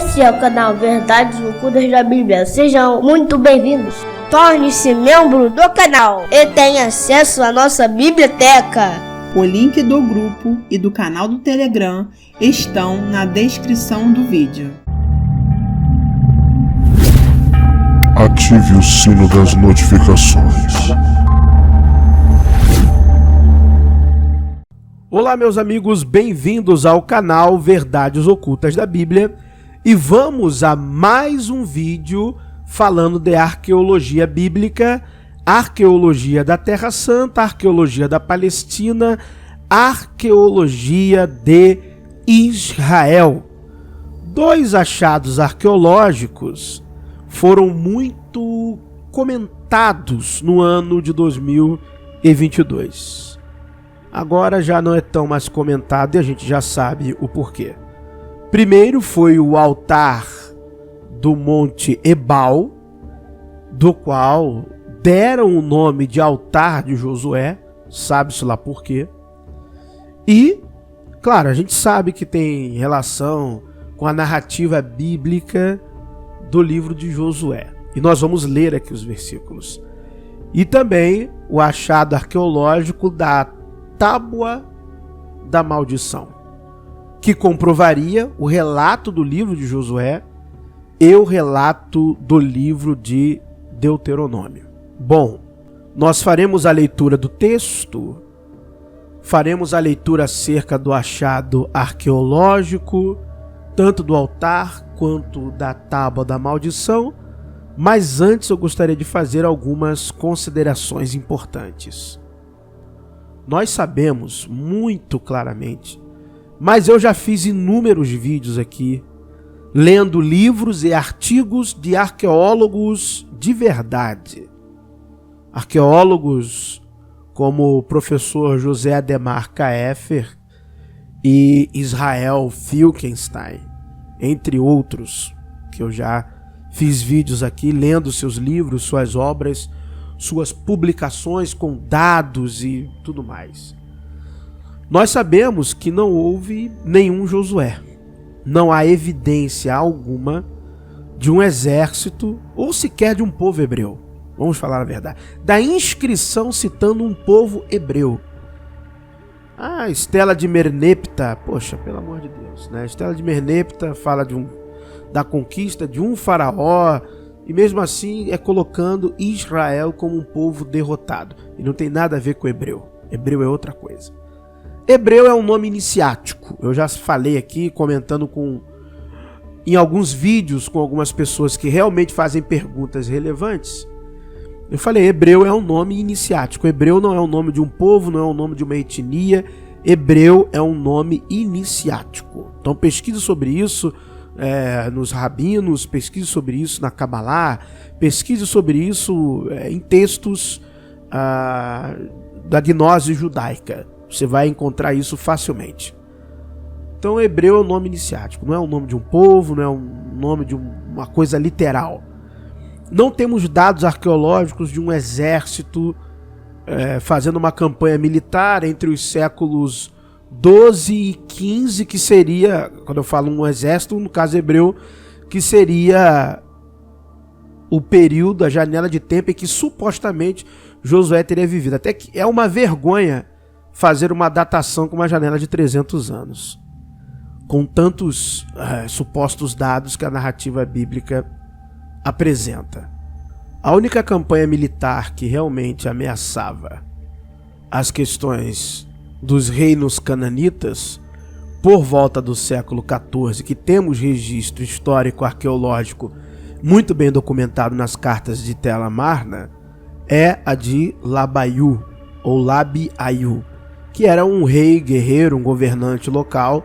Esse é o canal Verdades Ocultas da Bíblia. Sejam muito bem-vindos. Torne-se membro do canal e tenha acesso à nossa biblioteca. O link do grupo e do canal do Telegram estão na descrição do vídeo. Ative o sino das notificações. Olá, meus amigos, bem-vindos ao canal Verdades Ocultas da Bíblia e vamos a mais um vídeo falando de arqueologia bíblica, arqueologia da Terra Santa, arqueologia da Palestina, arqueologia de Israel. Dois achados arqueológicos foram muito comentados no ano de 2022. Agora já não é tão mais comentado e a gente já sabe o porquê. Primeiro foi o altar do Monte Ebal, do qual deram o nome de altar de Josué, sabe-se lá por quê. E, claro, a gente sabe que tem relação com a narrativa bíblica do livro de Josué. E nós vamos ler aqui os versículos. E também o achado arqueológico da Tábua da Maldição, que comprovaria o relato do livro de Josué e o relato do livro de Deuteronômio. Bom, nós faremos a leitura do texto, faremos a leitura acerca do achado arqueológico, tanto do altar quanto da Tábua da Maldição, mas antes eu gostaria de fazer algumas considerações importantes. Nós sabemos muito claramente, mas eu já fiz inúmeros vídeos aqui, lendo livros e artigos de arqueólogos de verdade. Arqueólogos como o professor José Ademar Kaefer e Israel Filkenstein, entre outros, que eu já fiz vídeos aqui lendo seus livros, suas obras, suas publicações com dados e tudo mais. Nós sabemos que não houve nenhum Josué. Não há evidência alguma de um exército ou sequer de um povo hebreu. Vamos falar a verdade. Da inscrição citando um povo hebreu. A Estela de Merneptah, poxa, pelo amor de Deus, né? A Estela de Merneptah fala da conquista de um faraó, e mesmo assim é colocando Israel como um povo derrotado. E não tem nada a ver com hebreu. Hebreu é outra coisa. Hebreu é um nome iniciático. Eu já falei aqui, comentando em alguns vídeos com algumas pessoas que realmente fazem perguntas relevantes. Eu falei, hebreu é um nome iniciático. Hebreu não é o nome de um povo, não é o nome de uma etnia. Hebreu é um nome iniciático. Então pesquise sobre isso. Nos rabinos, pesquise sobre isso na Kabbalah, pesquise sobre isso em textos da gnose judaica. Você vai encontrar isso facilmente. Então, hebreu é um nome iniciático, não é o nome de um povo, não é um nome de uma coisa literal. Não temos dados arqueológicos de um exército fazendo uma campanha militar entre os séculos 12 e 15, que seria, quando eu falo um exército, no caso hebreu, que seria o período, a janela de tempo em que supostamente Josué teria vivido. Até que é uma vergonha fazer uma datação com uma janela de 300 anos, com tantos supostos dados que a narrativa bíblica apresenta. A única campanha militar que realmente ameaçava as questões dos reinos cananitas, por volta do século XIV, que temos registro histórico arqueológico muito bem documentado nas cartas de Tel Amarna, é a de Labayu, ou Labi-Ayu, que era um rei guerreiro, um governante local,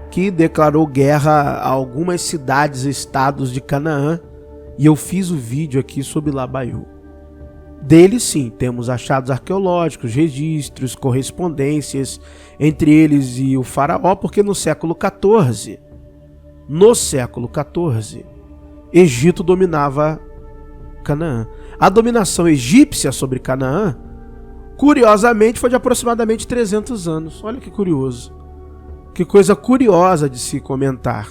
que declarou guerra a algumas cidades e estados de Canaã, e eu fiz o vídeo aqui sobre Labayu. Dele sim, temos achados arqueológicos, registros, correspondências entre eles e o faraó, porque no século XIV, Egito dominava Canaã. A dominação egípcia sobre Canaã, curiosamente, foi de aproximadamente 300 anos. Olha que curioso. Que coisa curiosa de se comentar.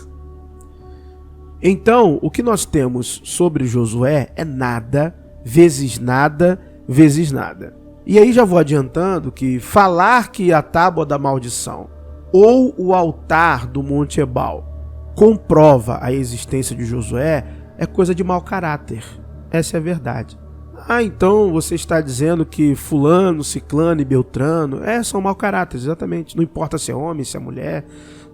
Então, o que nós temos sobre Josué é nada, vezes nada, vezes nada. E aí já vou adiantando que falar que a tábua da maldição ou o altar do Monte Ebal comprova a existência de Josué é coisa de mau caráter. Essa é a verdade. Então você está dizendo que fulano, ciclano e beltrano são mau caráter, exatamente. Não importa se é homem, se é mulher,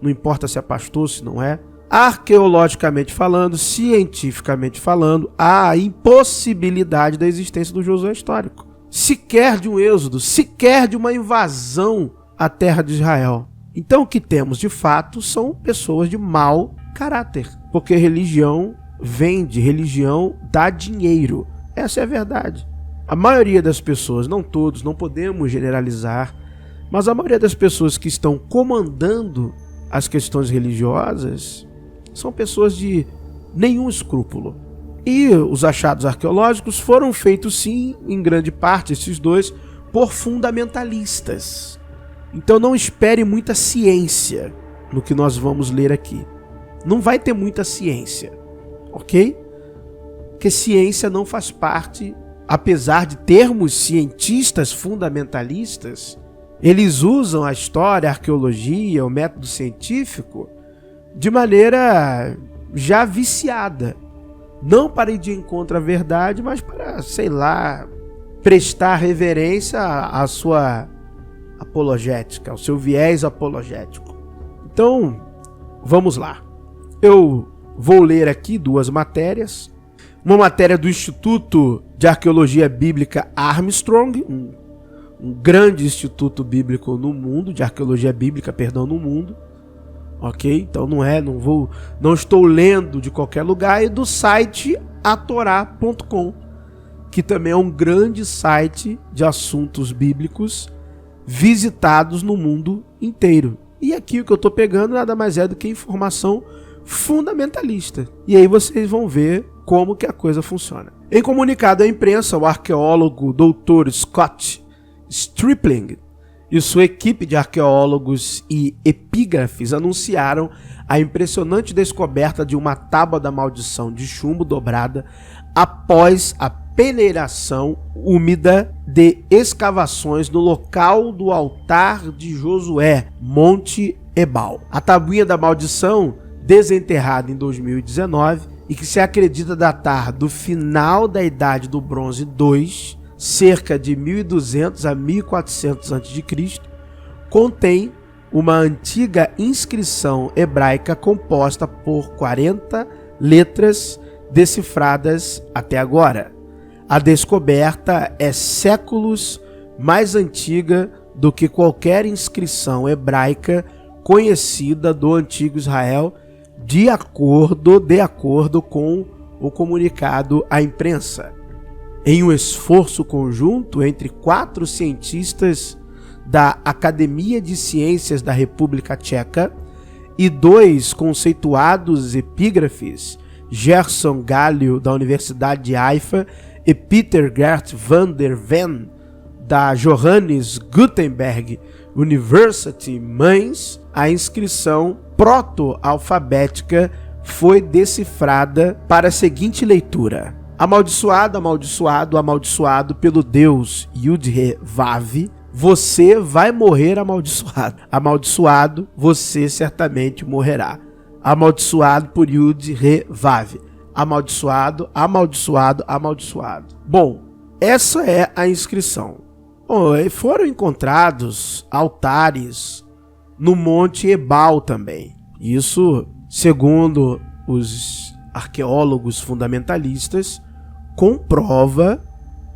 não importa se é pastor, se não é. Arqueologicamente falando, cientificamente falando, há a impossibilidade da existência do Josué histórico. Sequer de um êxodo, sequer de uma invasão à terra de Israel. Então o que temos de fato são pessoas de mau caráter, porque religião vende, religião dá dinheiro. Essa é a verdade. A maioria das pessoas, não todos, não podemos generalizar, mas a maioria das pessoas que estão comandando as questões religiosas são pessoas de nenhum escrúpulo. E os achados arqueológicos foram feitos sim, em grande parte, esses dois, por fundamentalistas. Então não espere muita ciência no que nós vamos ler aqui. Não vai ter muita ciência, ok? Porque ciência não faz parte, apesar de termos cientistas fundamentalistas, eles usam a história, a arqueologia, o método científico de maneira já viciada. Não para ir de encontro à verdade, mas para, sei lá, prestar reverência à sua apologética, ao seu viés apologético. Então, vamos lá. Eu vou ler aqui duas matérias. Uma matéria do Instituto de Arqueologia Bíblica Armstrong, um grande instituto bíblico no mundo, de arqueologia bíblica, no mundo. Ok? Então não estou lendo de qualquer lugar, e do site atorá.com, que também é um grande site de assuntos bíblicos visitados no mundo inteiro. E aqui o que eu estou pegando nada mais é do que informação fundamentalista. E aí vocês vão ver como que a coisa funciona. Em comunicado à imprensa, o arqueólogo Dr. Scott Stripling e sua equipe de arqueólogos e epígrafes anunciaram a impressionante descoberta de uma tábua da maldição de chumbo dobrada após a peneiração úmida de escavações no local do altar de Josué, Monte Ebal. A tabuinha da maldição, desenterrada em 2019 e que se acredita datar do final da Idade do Bronze II, cerca de 1200 a 1400 a.C., contém uma antiga inscrição hebraica composta por 40 letras decifradas até agora. A descoberta é séculos mais antiga do que qualquer inscrição hebraica conhecida do antigo Israel, de acordo com o comunicado à imprensa. Em um esforço conjunto entre 4 cientistas da Academia de Ciências da República Tcheca e 2 conceituados epígrafes, Gerson Galho, da Universidade de Haifa, e Peter Gert van der Ven, da Johannes Gutenberg University Mainz, a inscrição proto-alfabética foi decifrada para a seguinte leitura: amaldiçoado, amaldiçoado, amaldiçoado pelo Deus Yud-He-Vav, você vai morrer amaldiçoado. Amaldiçoado, você certamente morrerá. Amaldiçoado por Yud-He-Vav. Amaldiçoado, amaldiçoado, amaldiçoado. Bom, essa é a inscrição. Foram encontrados altares no Monte Ebal também. Isso, segundo os arqueólogos fundamentalistas, comprova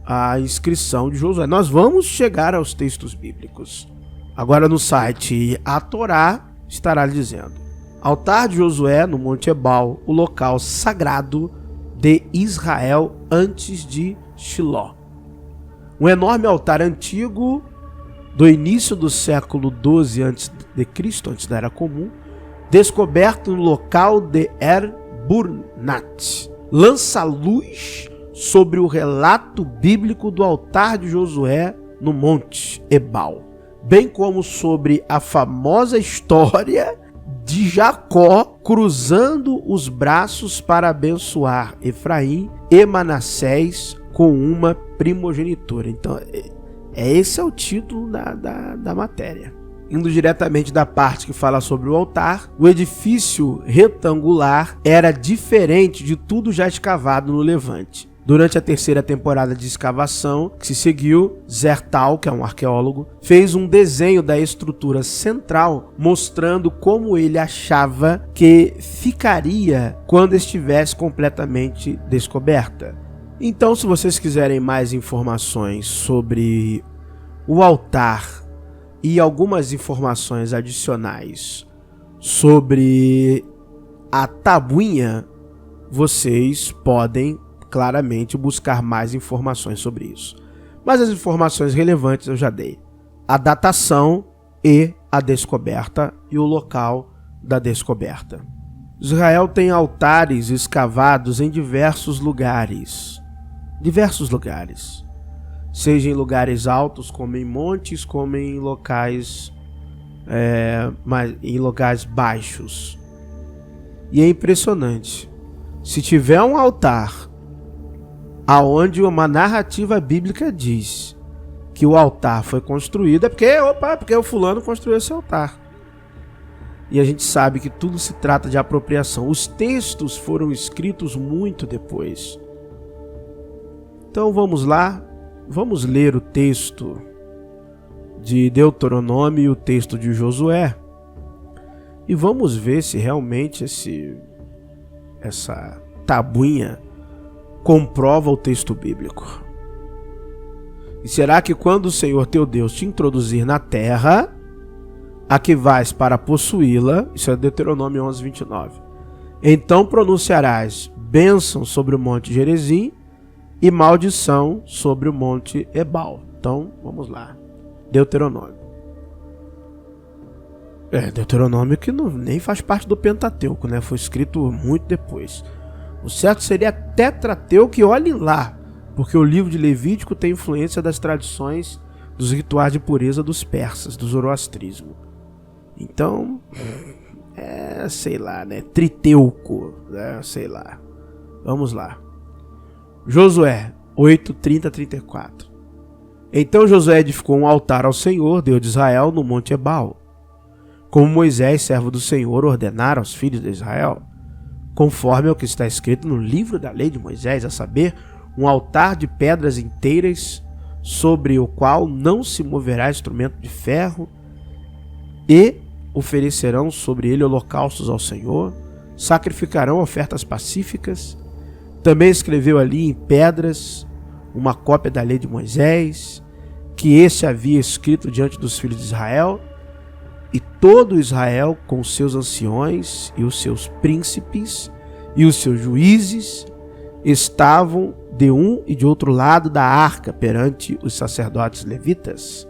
a inscrição de Josué. Nós vamos chegar aos textos bíblicos. Agora no site A Torá estará dizendo: altar de Josué no Monte Ebal, o local sagrado de Israel antes de Shiló. Um enorme altar antigo do início do século XII a.C., antes da Era Comum, descoberto no local de Er-Burnat, lança luz sobre o relato bíblico do altar de Josué no Monte Ebal, bem como sobre a famosa história de Jacó cruzando os braços para abençoar Efraim e Manassés com uma primogenitura. Então, esse é o título da matéria. Indo diretamente da parte que fala sobre o altar, o edifício retangular era diferente de tudo já escavado no Levante. Durante a terceira temporada de escavação que se seguiu, Zertal, que é um arqueólogo, fez um desenho da estrutura central mostrando como ele achava que ficaria quando estivesse completamente descoberta. Então, se vocês quiserem mais informações sobre o altar e algumas informações adicionais sobre a tabuinha, vocês podem claramente buscar mais informações sobre isso. Mas as informações relevantes eu já dei. A datação e a descoberta e o local da descoberta. Israel tem altares escavados em diversos lugares. Seja em lugares altos, como em montes, como em locais baixos. E é impressionante. Se tiver um altar aonde uma narrativa bíblica diz que o altar foi construído, é porque o fulano construiu esse altar. E a gente sabe que tudo se trata de apropriação. Os textos foram escritos muito depois. Então vamos lá, vamos ler o texto de Deuteronômio e o texto de Josué e vamos ver se realmente essa tabuinha comprova o texto bíblico. E será que quando o Senhor teu Deus te introduzir na terra a que vais para possuí-la, isso é Deuteronômio 11:29, então pronunciarás bênção sobre o monte Gerizim e maldição sobre o monte Ebal. Então, vamos lá. Deuteronômio. Deuteronômio que nem faz parte do Pentateuco, né? Foi escrito muito depois. O certo seria Tetrateuco, e olhe lá, porque o livro de Levítico tem influência das tradições dos rituais de pureza dos persas, do zoroastrismo. Então, sei lá, né? Triteuco, né? Sei lá. Vamos lá. Josué 8:30-34. Então Josué edificou um altar ao Senhor, Deus de Israel, no monte Ebal, como Moisés, servo do Senhor, ordenara aos filhos de Israel, conforme ao que está escrito no livro da lei de Moisés, a saber, um altar de pedras inteiras, sobre o qual não se moverá instrumento de ferro, e oferecerão sobre ele holocaustos ao Senhor, sacrificarão ofertas pacíficas. Também escreveu ali em pedras uma cópia da lei de Moisés, que este havia escrito diante dos filhos de Israel, e todo Israel com os seus anciões e os seus príncipes e os seus juízes estavam de um e de outro lado da arca perante os sacerdotes levitas,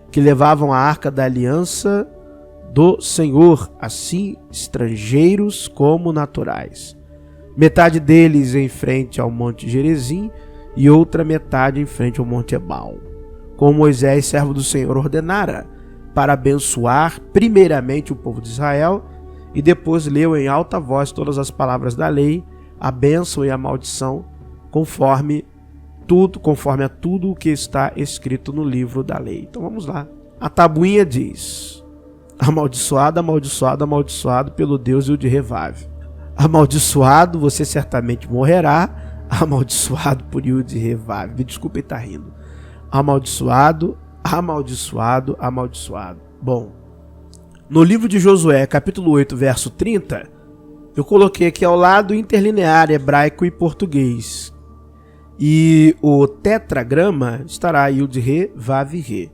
que levavam a arca da aliança do Senhor, assim estrangeiros como naturais. Metade deles em frente ao monte Gerizim e outra metade em frente ao monte Ebal, como Moisés, servo do Senhor, ordenara, para abençoar primeiramente o povo de Israel, e depois leu em alta voz todas as palavras da lei, a bênção e a maldição, conforme a tudo o que está escrito no livro da lei. Então vamos lá. A tabuinha diz: amaldiçoado, amaldiçoado, amaldiçoado pelo Deus Yud-Revav. Amaldiçoado, você certamente morrerá. Amaldiçoado por Yud-Revav. Me desculpe estar rindo. Amaldiçoado, amaldiçoado, amaldiçoado. Bom, no livro de Josué, capítulo 8, verso 30, eu coloquei aqui ao lado interlinear hebraico e português. E o tetragrama estará Yud-Re-Vav-Re.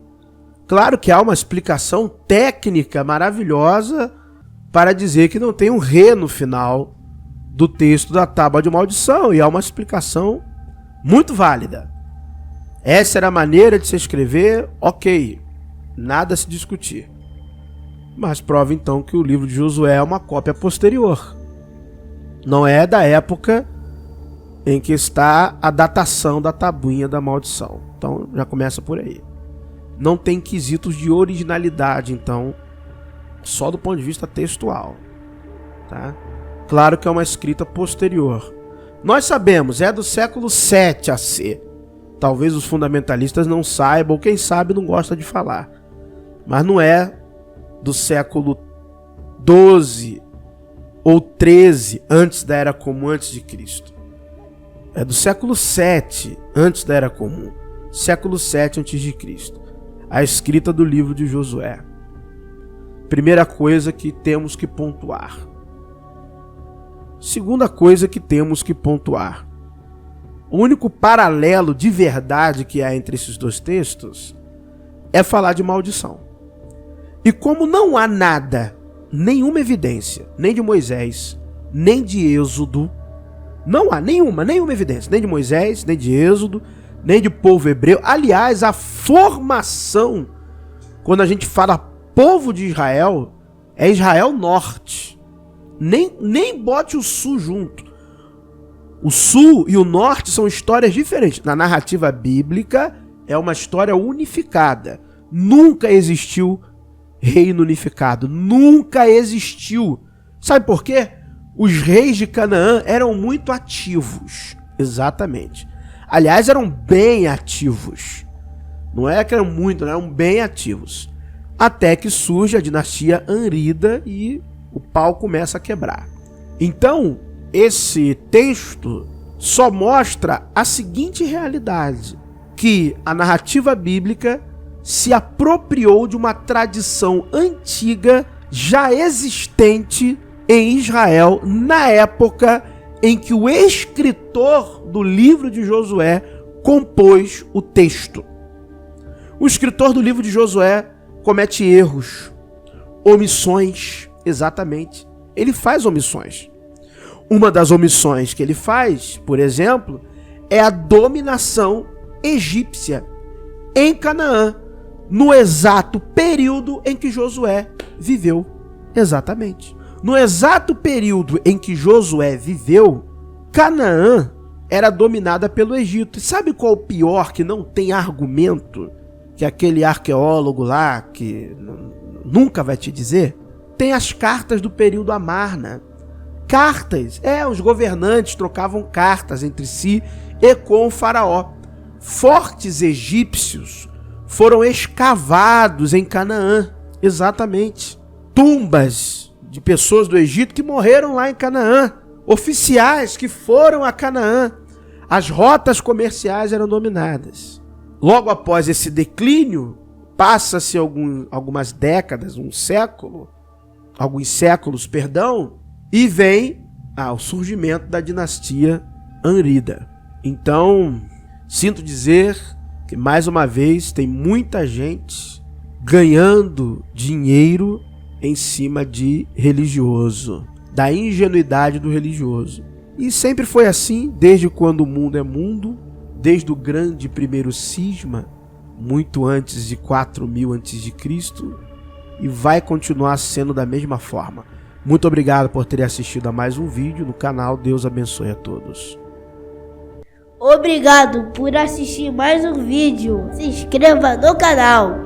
Claro que há uma explicação técnica maravilhosa para dizer que não tem um Re no final do texto da tábua de maldição, e há uma explicação muito válida. Essa era a maneira de se escrever, ok, nada a se discutir. Mas prova então que o livro de Josué é uma cópia posterior. Não é da época em que está a datação da tabuinha da maldição. Então já começa por aí. Não tem quesitos de originalidade, então, só do ponto de vista textual. tá? Claro que é uma escrita posterior. Nós sabemos, é do século 7 AC. Talvez os fundamentalistas não saibam, ou quem sabe não gosta de falar. Mas não é do século 12 ou 13 antes da Era Comum, antes de Cristo. É do século 7 antes da Era Comum. Século 7 antes de Cristo. A escrita do livro de Josué. Primeira coisa que temos que pontuar. Segunda coisa que temos que pontuar. O único paralelo de verdade que há entre esses dois textos é falar de maldição. E como não há nada, nenhuma evidência, nem de Moisés, nem de Êxodo, não há nenhuma evidência, nem de Moisés, nem de Êxodo, nem de povo hebreu. Aliás, a formação, quando a gente fala povo de Israel, é Israel Norte. Nem bote o Sul junto. O Sul e o Norte são histórias diferentes. Na narrativa bíblica, é uma história unificada. Nunca existiu reino unificado. Nunca existiu. Sabe por quê? Os reis de Canaã eram muito ativos. Exatamente. Aliás, eram bem ativos. Não é que eram muito, eram bem ativos. Até que surge a dinastia Anrida e o pau começa a quebrar. Então, esse texto só mostra a seguinte realidade: que a narrativa bíblica se apropriou de uma tradição antiga já existente em Israel na época em que o escritor do livro de Josué compôs o texto. O escritor do livro de Josué comete erros, omissões, exatamente. Ele faz omissões. Uma das omissões que ele faz, por exemplo, é a dominação egípcia em Canaã, no exato período em que Josué viveu. Exatamente. No exato período em que Josué viveu, Canaã era dominada pelo Egito. E sabe qual o pior, que não tem argumento, que aquele arqueólogo lá, que nunca vai te dizer? Tem as cartas do período Amarna. Cartas, os governantes trocavam cartas entre si e com o faraó. Fortes egípcios foram escavados em Canaã, exatamente. Tumbas de pessoas do Egito que morreram lá em Canaã, oficiais que foram a Canaã. As rotas comerciais eram dominadas. Logo após esse declínio, passa-se algumas décadas, alguns séculos, e vem o surgimento da dinastia Anrida. Então, sinto dizer que, mais uma vez, tem muita gente ganhando dinheiro em cima de religioso, da ingenuidade do religioso. E sempre foi assim, desde quando o mundo é mundo, desde o grande primeiro cisma, muito antes de 4000 a.C., e vai continuar sendo da mesma forma. Muito obrigado por terem assistido a mais um vídeo no canal. Deus abençoe a todos. Obrigado por assistir mais um vídeo. Se inscreva no canal.